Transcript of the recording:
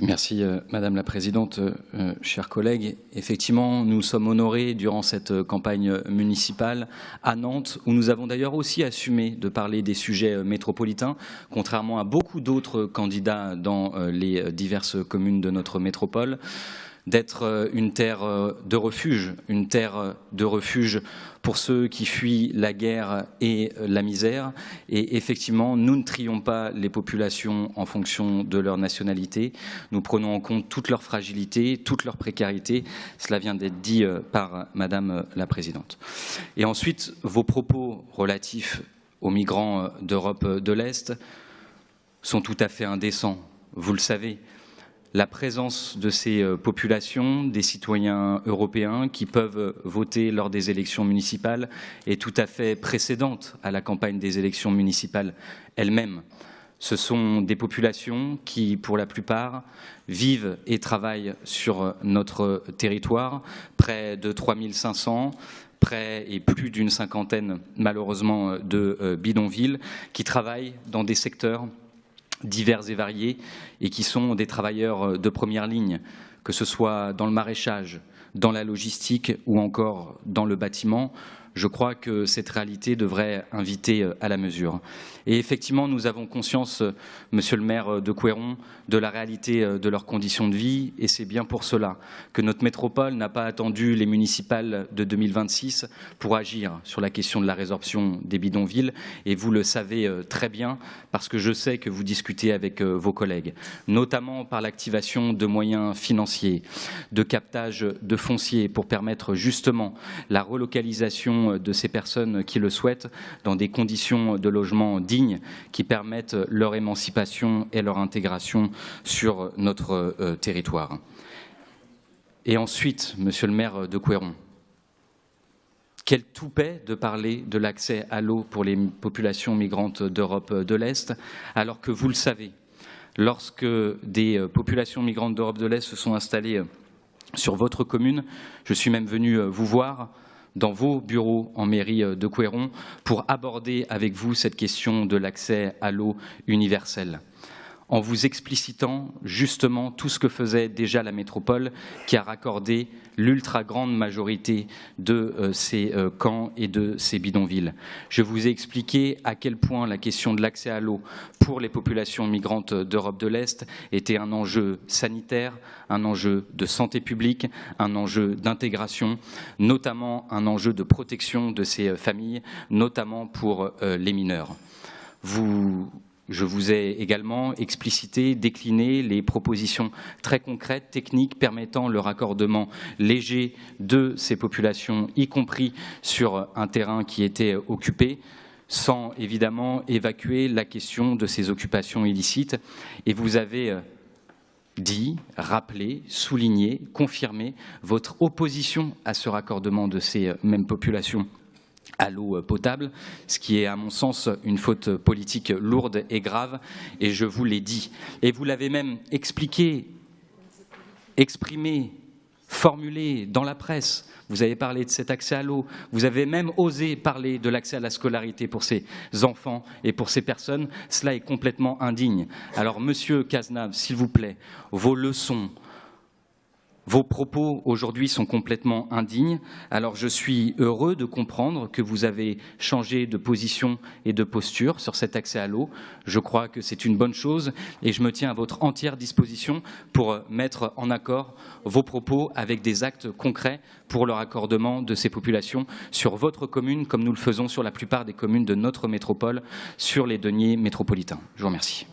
Merci Madame la Présidente, chers collègues. Effectivement, nous sommes honorés durant cette campagne municipale à Nantes, où nous avons d'ailleurs aussi assumé de parler des sujets métropolitains, contrairement à beaucoup d'autres candidats dans les diverses communes de notre métropole, d'être une terre de refuge pour ceux qui fuient la guerre et la misère. Et effectivement, nous ne trions pas les populations en fonction de leur nationalité. Nous prenons en compte toute leur fragilité, toute leur précarité. Cela vient d'être dit par Madame la Présidente. Et ensuite, vos propos relatifs aux migrants d'Europe de l'Est sont tout à fait indécents, vous le savez. La présence de ces populations, des citoyens européens qui peuvent voter lors des élections municipales est tout à fait précédente à la campagne des élections municipales elles-mêmes. Ce sont des populations qui, pour la plupart, vivent et travaillent sur notre territoire, près de 3500, près et plus d'une cinquantaine, malheureusement, de bidonvilles, qui travaillent dans des secteurs divers et variés et qui sont des travailleurs de première ligne, que ce soit dans le maraîchage, dans la logistique ou encore dans le bâtiment. Je crois que cette réalité devrait inviter à la mesure. Et effectivement, nous avons conscience, Monsieur le maire de Couëron, de la réalité de leurs conditions de vie, et c'est bien pour cela que notre métropole n'a pas attendu les municipales de 2026 pour agir sur la question de la résorption des bidonvilles, et vous le savez très bien, parce que je sais que vous discutez avec vos collègues, notamment par l'activation de moyens financiers, de captage de foncier pour permettre justement la relocalisation de ces personnes qui le souhaitent dans des conditions de logement dignes qui permettent leur émancipation et leur intégration sur notre territoire. Et ensuite, Monsieur le maire de Couëron, quel toupet de parler de l'accès à l'eau pour les populations migrantes d'Europe de l'Est, alors que vous le savez, lorsque des populations migrantes d'Europe de l'Est se sont installées sur votre commune, je suis même venu vous voir dans vos bureaux en mairie de Couëron pour aborder avec vous cette question de l'accès à l'eau universelle, en vous explicitant justement tout ce que faisait déjà la métropole qui a raccordé l'ultra grande majorité de ces camps et de ces bidonvilles. Je vous ai expliqué à quel point la question de l'accès à l'eau pour les populations migrantes d'Europe de l'Est était un enjeu sanitaire, un enjeu de santé publique, un enjeu d'intégration, notamment un enjeu de protection de ces familles, notamment pour les mineurs. Je vous ai également explicité, décliné les propositions très concrètes, techniques, permettant le raccordement léger de ces populations, y compris sur un terrain qui était occupé, sans évidemment évacuer la question de ces occupations illicites. Et vous avez dit, rappelé, souligné, confirmé votre opposition à ce raccordement de ces mêmes populations à l'eau potable, ce qui est à mon sens une faute politique lourde et grave, et je vous l'ai dit. Et vous l'avez même expliqué, exprimé, formulé dans la presse. Vous avez parlé de cet accès à l'eau, vous avez même osé parler de l'accès à la scolarité pour ces enfants et pour ces personnes. Cela est complètement indigne. Alors, Monsieur Cazenave, s'il vous plaît, vos leçons, vos propos aujourd'hui sont complètement indignes. Alors je suis heureux de comprendre que vous avez changé de position et de posture sur cet accès à l'eau. Je crois que c'est une bonne chose et je me tiens à votre entière disposition pour mettre en accord vos propos avec des actes concrets pour le raccordement de ces populations sur votre commune, comme nous le faisons sur la plupart des communes de notre métropole, sur les deniers métropolitains. Je vous remercie.